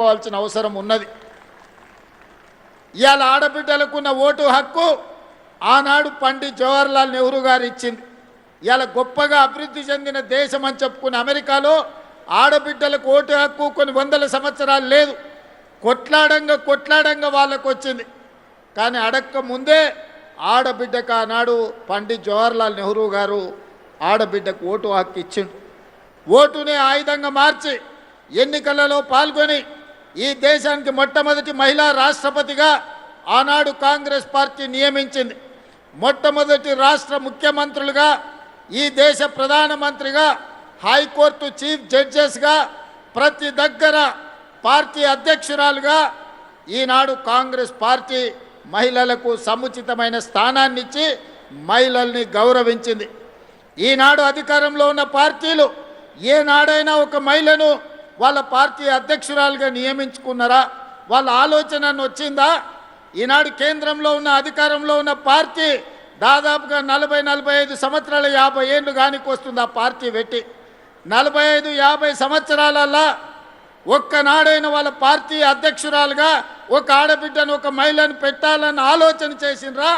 పోవాల్సిన అవసరం ఉన్నది. ఇవాళ ఆడబిడ్డలకున్న ఓటు హక్కు ఆనాడు పండిత్ జవహర్లాల్ నెహ్రూ గారు ఇచ్చింది. ఇవాళ గొప్పగా అభివృద్ధి చెందిన దేశం అని చెప్పుకున్న అమెరికాలో ఆడబిడ్డలకు ఓటు హక్కు కొన్ని వందల సంవత్సరాలు లేదు. కొట్లాడంగా వాళ్ళకు వచ్చింది. కానీ అడక్క ముందే ఆడబిడ్డకు ఆనాడు పండిత్ జవహర్లాల్ నెహ్రూ గారు ఆడబిడ్డకు ఓటు హక్కు ఇచ్చిండు. ఓటునే ఆయుధంగా మార్చి ఎన్నికలలో పాల్గొని ఈ దేశానికి మొట్టమొదటి మహిళా రాష్ట్రపతిగా ఆనాడు కాంగ్రెస్ పార్టీ నియమించింది. మొట్టమొదటి రాష్ట్ర ముఖ్యమంత్రులుగా, ఈ దేశ ప్రధానమంత్రిగా, హైకోర్టు చీఫ్ జడ్జెస్గా, ప్రతి దగ్గర పార్టీ అధ్యక్షురాలుగా ఈనాడు కాంగ్రెస్ పార్టీ మహిళలకు సముచితమైన స్థానాన్ని ఇచ్చి మహిళల్ని గౌరవించింది. ఈనాడు అధికారంలో ఉన్న పార్టీలు ఏనాడైనా ఒక మహిళను వాళ్ళ పార్టీ అధ్యక్షురాలుగా నియమించుకున్నారా? వాళ్ళ ఆలోచన వచ్చిందా? ఈనాడు కేంద్రంలో ఉన్న అధికారంలో ఉన్న పార్టీ దాదాపుగా 40-45 సంవత్సరాల 50 ఏళ్ళు కానికి వస్తుంది. ఆ పార్టీ పెట్టి 45-50 సంవత్సరాలల్లా ఒక్కనాడైన వాళ్ళ పార్టీ అధ్యక్షురాలుగా ఒక ఆడబిడ్డను, ఒక మహిళను పెట్టాలని ఆలోచన చేసినరా?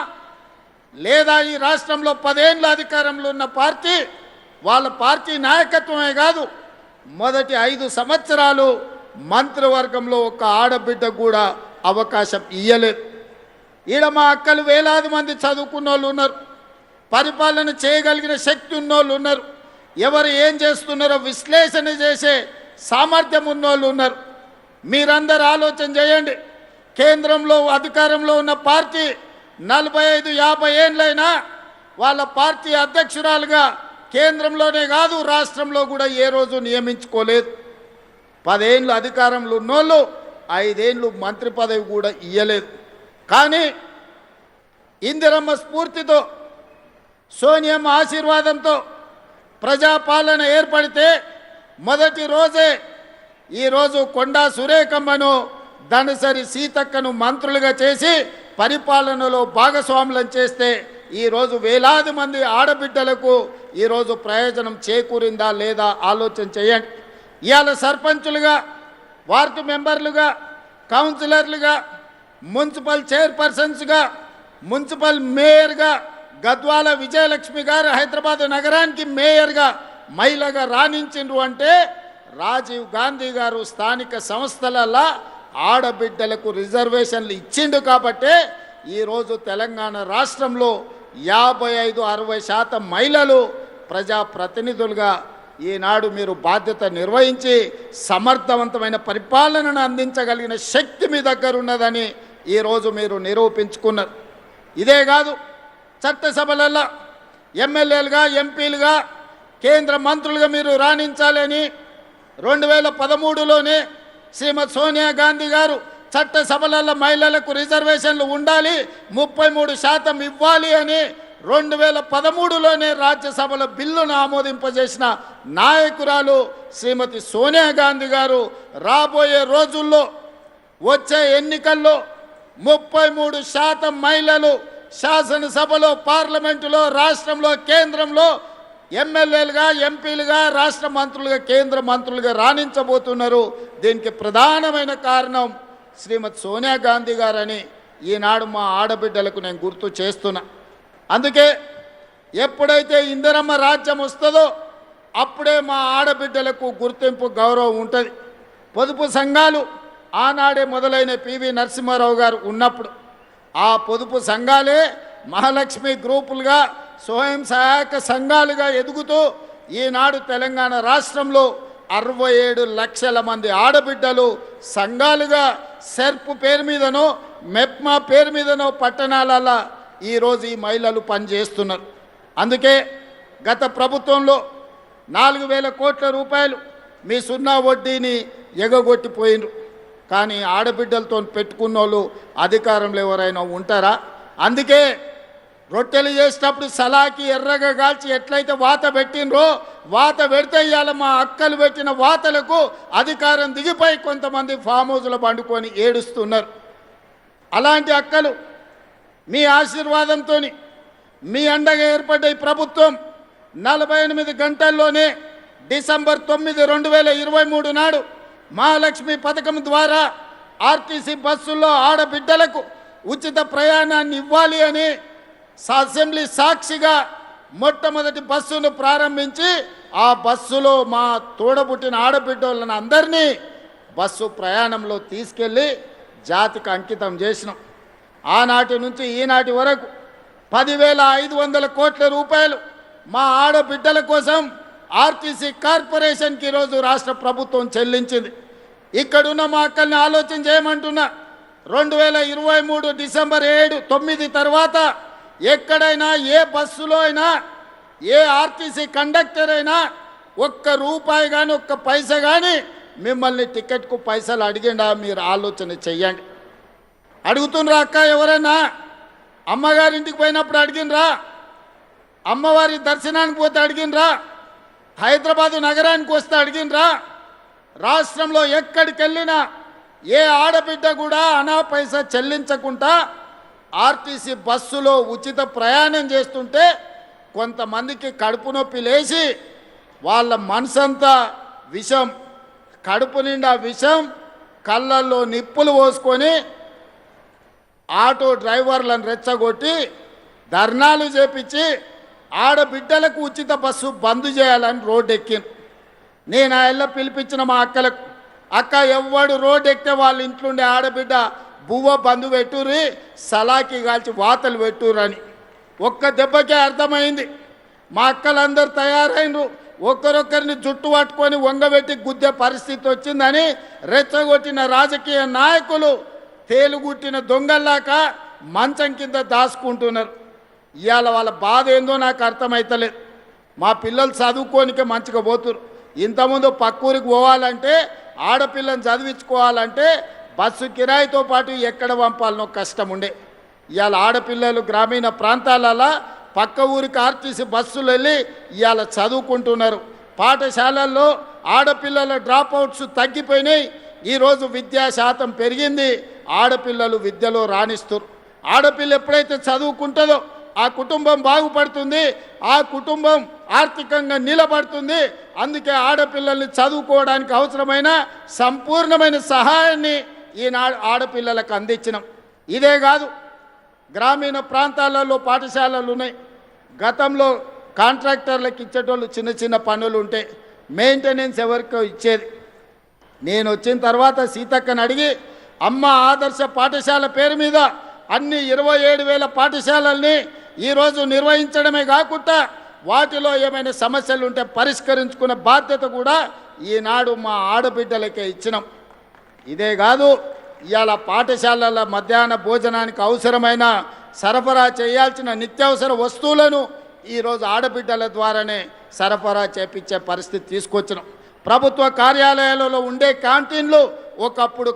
లేదా ఈ రాష్ట్రంలో 10 ఏళ్ళ అధికారంలో ఉన్న పార్టీ వాళ్ళ పార్టీ నాయకత్వమే కాదు, మొదటి 5 సంవత్సరాలు మంత్రివర్గంలో ఒక ఆడబిడ్డ కూడా అవకాశం ఇయ్యలేదు. ఈడ మా అక్కలు వేలాది మంది చదువుకున్న వాళ్ళు ఉన్నారు, పరిపాలన చేయగలిగిన శక్తి ఉన్నోళ్ళు ఉన్నారు, ఎవరు ఏం చేస్తున్నారో విశ్లేషణ చేసే సామర్థ్యం ఉన్నోళ్ళు ఉన్నారు. మీరందరూ ఆలోచన చేయండి. కేంద్రంలో అధికారంలో ఉన్న పార్టీ 45-50 ఏళ్ళైనా వాళ్ళ పార్టీ అధ్యక్షురాలుగా కేంద్రంలోనే కాదు రాష్ట్రంలో కూడా ఏ రోజు నియమించుకోలేదు. 10 ఏళ్ళు అధికారంలో ఉన్నోళ్ళు 5 ఏళ్ళు మంత్రి పదవి కూడా ఇయ్యలేదు. కానీ ఇందిరమ్మ స్ఫూర్తితో, సోనియమ్మ ఆశీర్వాదంతో ప్రజాపాలన ఏర్పడితే మొదటి రోజే ఈరోజు కొండా సురేఖమ్మను, ధనసరి సీతక్కను మంత్రులుగా చేసి పరిపాలనలో భాగస్వాములను చేస్తే ఈరోజు వేలాది మంది ఆడబిడ్డలకు ఈరోజు ప్రయోజనం చేకూరిందా లేదా ఆలోచన చేయండి. ఇవాళ సర్పంచులుగా, వార్డు మెంబర్లుగా, కౌన్సిలర్లుగా, మున్సిపల్ చైర్పర్సన్స్గా, మున్సిపల్ మేయర్గా గద్వాల విజయలక్ష్మి గారు హైదరాబాద్ నగరానికి మేయర్గా మహిళగా రాణించిండ్రు అంటే రాజీవ్ గాంధీ గారు స్థానిక సంస్థలలో ఆడబిడ్డలకు రిజర్వేషన్లు ఇచ్చిండు కాబట్టే ఈరోజు తెలంగాణ రాష్ట్రంలో 55-60% మహిళలు ప్రజాప్రతినిధులుగా ఈనాడు మీరు బాధ్యత నిర్వహించి సమర్థవంతమైన పరిపాలనను అందించగలిగిన శక్తి మీ దగ్గర ఉన్నదని ఈరోజు మీరు నిరూపించుకున్నారు. ఇదే కాదు, చట్టసభలలో ఎమ్మెల్యేలుగా, ఎంపీలుగా, కేంద్ర మంత్రులుగా మీరు రాణించాలని 2013లోనే శ్రీమతి సోనియా గాంధీ గారు చట్టసభలలో మహిళలకు రిజర్వేషన్లు ఉండాలి, 33% ఇవ్వాలి అని 2013లోనే రాజ్యసభలో బిల్లును ఆమోదింపజేసిన నాయకురాలు శ్రీమతి సోనియా గాంధీ గారు రాబోయే రోజుల్లో వచ్చే ఎన్నికల్లో 33% మహిళలు శాసనసభలో, పార్లమెంటులో, రాష్ట్రంలో, కేంద్రంలో ఎమ్మెల్యేలుగా, ఎంపీలుగా, రాష్ట్ర మంత్రులుగా, కేంద్ర మంత్రులుగా రాణించబోతున్నారు. దీనికి ప్రధానమైన కారణం శ్రీమతి సోనియా గాంధీ గారని ఈనాడు మా ఆడబిడ్డలకు నేను గుర్తు చేస్తున్నా. అందుకే ఎప్పుడైతే ఇందిరమ్మ రాజ్యం వస్తుందో అప్పుడే మా ఆడబిడ్డలకు గుర్తింపు, గౌరవం ఉంటుంది. పొదుపు సంఘాలు ఆనాడే మొదలైన పివి నరసింహారావు గారు ఉన్నప్పుడు ఆ పొదుపు సంఘాలే మహాలక్ష్మి గ్రూపులుగా, స్వయం సహాయక సంఘాలుగా ఎదుగుతూ ఈనాడు తెలంగాణ రాష్ట్రంలో 67 లక్షల మంది ఆడబిడ్డలు సంఘాలుగా సెర్ప్ పేరు మీదనో, మెప్మా పేరు మీదనో పట్టణాలలో ఈరోజు ఈ మహిళలు పనిచేస్తున్నారు. అందుకే గత ప్రభుత్వంలో 4,000 కోట్ల రూపాయలు మీ సున్నా వడ్డీని ఎగగొట్టిపోయినరు. కానీ ఆడబిడ్డలతో పెట్టుకున్న వాళ్ళు అధికారంలో ఎవరైనా ఉంటారా? అందుకే రొట్టెలు చేసేటప్పుడు సలాకి ఎర్రగా కాల్చి ఎట్లయితే వాత పెట్టినరో, వాత పెడితే ఇవాళ మా అక్కలు పెట్టిన వాతలకు అధికారం దిగిపోయి కొంతమంది ఫామ్ హౌస్లో పండుకొని ఏడుస్తున్నారు. అలాంటి అక్కలు మీ ఆశీర్వాదంతో, మీ అండగా ఏర్పడ్డ ఈ ప్రభుత్వం 48 గంటల్లోనే డిసెంబర్ 9, 2023 నాడు మహాలక్ష్మి పథకం ద్వారా ఆర్టీసీ బస్సుల్లో ఆడబిడ్డలకు ఉచిత ప్రయాణాన్ని ఇవ్వాలి అని అసెంబ్లీ సాక్షిగా మొట్టమొదటి బస్సును ప్రారంభించి ఆ బస్సులో మా తోడబుట్టిన ఆడబిడ్డలను అందరినీ బస్సు ప్రయాణంలో తీసుకెళ్ళి జాతికి అంకితం చేసినాం. ఆనాటి నుంచి ఈనాటి వరకు 10,500 కోట్ల రూపాయలు మా ఆడబిడ్డల కోసం ఆర్టీసీ కార్పొరేషన్కి ఈరోజు రాష్ట్ర ప్రభుత్వం చెల్లించింది. ఇక్కడున్న మా అక్కల్ని ఆలోచన చేయమంటున్నా. 2023 డిసెంబర్ 9 తర్వాత ఎక్కడైనా ఏ బస్సులో అయినా ఏ ఆర్టీసీ కండక్టర్ అయినా ఒక్క రూపాయి కానీ ఒక్క పైసా కానీ మిమ్మల్ని టికెట్కు పైసలు అడిగిండా? మీరు ఆలోచన చెయ్యండి. అడుగుతుండ్రా అక్క? ఎవరైనా అమ్మగారింటికి పోయినప్పుడు అడిగినరా? అమ్మవారి దర్శనానికి పోతే అడిగినరా? హైదరాబాదు నగరానికి వస్తే అడిగినరా? రాష్ట్రంలో ఎక్కడికి వెళ్ళినా ఏ ఆడబిడ్డ కూడా అనా పైసా చెల్లించకుండా ఆర్టీసీ బస్సులో ఉచిత ప్రయాణం చేస్తుంటే కొంతమందికి కడుపు నొప్పి లేచి వాళ్ళ మనసంతా విషం, కడుపు నిండా విషం, కళ్ళల్లో నిప్పులు పోసుకొని ఆటో డ్రైవర్లను రెచ్చగొట్టి ధర్నాలు చేపించి ఆడబిడ్డలకు ఉచిత బస్సు బంద్ చేయాలని రోడ్డు ఎక్కింది. నేను ఆ ఇళ్ళ పిలిపించిన మా అక్కలకు, అక్క ఎవ్వడు రోడ్డు ఎక్కితే వాళ్ళ ఇంట్లోండే ఆడబిడ్డ బువ్వ బంధు పెట్టుర్రి, సలాకి కాల్చి వాతలు పెట్టుర్రని ఒక్క దెబ్బకే అర్థమైంది. మా అక్కలందరూ తయారైనరు. ఒక్కరొక్కరిని జుట్టు పట్టుకొని వంగబెట్టి గుద్దే పరిస్థితి వచ్చిందని రెచ్చగొట్టిన రాజకీయ నాయకులు తేలుగుట్టిన దొంగల్లాక మంచం కింద దాచుకుంటున్నారు. ఇవాళ వాళ్ళ బాధ ఏందో నాకు అర్థమవుతలేదు. మా పిల్లలు చదువుకోనికే మంచిగా పోతురు. ఇంతకుముందు పక్కూరికి పోవాలంటే ఆడపిల్లని చదివించుకోవాలంటే బస్సు కిరాయితో పాటు ఎక్కడ పంపాలనో కష్టం ఉండే. ఇవాళ ఆడపిల్లలు గ్రామీణ ప్రాంతాలలో పక్క ఊరికి ఆర్టీసీ బస్సులు వెళ్ళి ఇవాళ చదువుకుంటున్నారు. పాఠశాలల్లో ఆడపిల్లల డ్రాప్అవుట్స్ తగ్గిపోయినాయి. ఈరోజు విద్యా శాతం పెరిగింది. ఆడపిల్లలు విద్యలో రాణిస్తారు. ఆడపిల్ల ఎప్పుడైతే చదువుకుంటుందో ఆ కుటుంబం బాగుపడుతుంది, ఆ కుటుంబం ఆర్థికంగా నిలబడుతుంది. అందుకే ఆడపిల్లల్ని చదువుకోవడానికి అవసరమైన సంపూర్ణమైన సహాయాన్ని ఈనాడు ఆడపిల్లలకు అందించినాం. ఇదే కాదు, గ్రామీణ ప్రాంతాలలో పాఠశాలలు ఉన్నాయి. గతంలో కాంట్రాక్టర్లకు ఇచ్చేటోళ్ళు చిన్న చిన్న పనులు ఉంటే మెయింటెనెన్స్ ఎవరికో ఇచ్చేది. నేను వచ్చిన తర్వాత సీతక్కని అడిగి అమ్మ ఆదర్శ పాఠశాల పేరు మీద అన్ని 27,000 పాఠశాలల్ని ఈరోజు నిర్వహించడమే కాకుండా వాటిలో ఏమైనా సమస్యలు ఉంటే పరిష్కరించుకునే బాధ్యత కూడా ఈనాడు మా ఆడబిడ్డలకే ఇచ్చినాం. ఇదే కాదు, ఇవాళ పాఠశాలల మధ్యాహ్న భోజనానికి అవసరమైన సరఫరా చేయాల్సిన నిత్యావసర వస్తువులను ఈరోజు ఆడబిడ్డల ద్వారానే సరఫరా చేపించే పరిస్థితి తీసుకొచ్చినాం. ప్రభుత్వ కార్యాలయాలలో ఉండే క్యాంటీన్లు ఒకప్పుడు